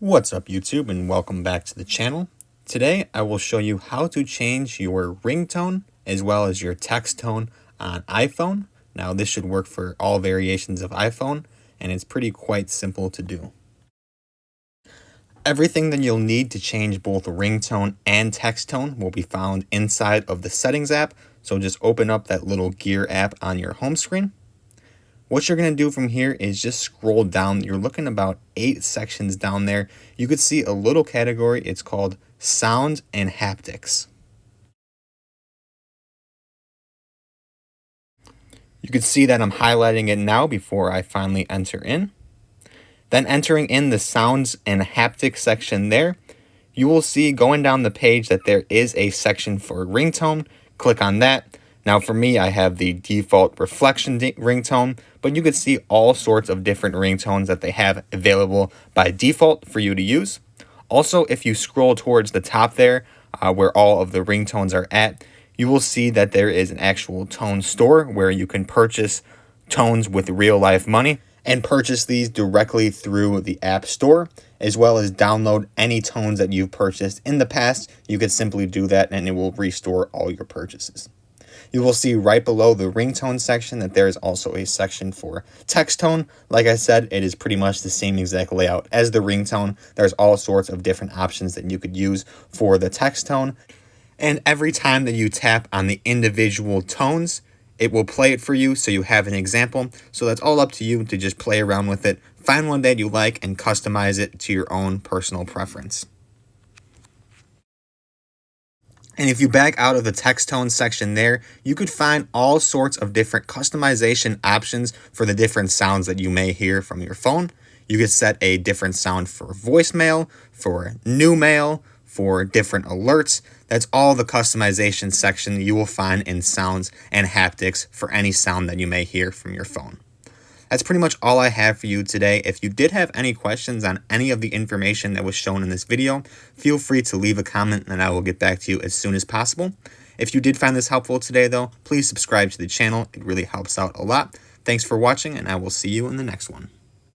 What's up YouTube, and welcome back to the channel. Today I will show you how to change your ringtone as well as your text tone on iPhone. Now this should work for all variations of iPhone, and it's quite simple to do. Everything that you'll need to change both ringtone and text tone will be found inside of the settings app, so just open up that little gear app on your home screen. What you're going to do from here is just scroll down. You're looking about 8 sections down there. You could see a little category. It's called Sound and Haptics. You can see that I'm highlighting it now before I finally enter in. Then entering in the Sounds and Haptics section there, you will see going down the page that there is a section for ringtone. Click on that. Now for me, I have the default reflection ringtone, but you can see all sorts of different ringtones that they have available by default for you to use. Also, if you scroll towards the top there, where all of the ringtones are at, you will see that there is an actual tone store where you can purchase tones with real life money and purchase these directly through the App Store, as well as download any tones that you've purchased in the past. You can simply do that and it will restore all your purchases. You will see right below the ringtone section that there is also a section for text tone. Like I said, it is pretty much the same exact layout as the ringtone. There's all sorts of different options that you could use for the text tone. And every time that you tap on the individual tones, it will play it for you so you have an example. So that's all up to you to just play around with it, find one that you like, and customize it to your own personal preference. And if you back out of the text tone section there, you could find all sorts of different customization options for the different sounds that you may hear from your phone. You could set a different sound for voicemail, for new mail, for different alerts. That's all the customization section you will find in Sounds and Haptics for any sound that you may hear from your phone. That's pretty much all I have for you today. If you did have any questions on any of the information that was shown in this video, feel free to leave a comment and I will get back to you as soon as possible. If you did find this helpful today though, please subscribe to the channel. It really helps out a lot. Thanks for watching and I will see you in the next one.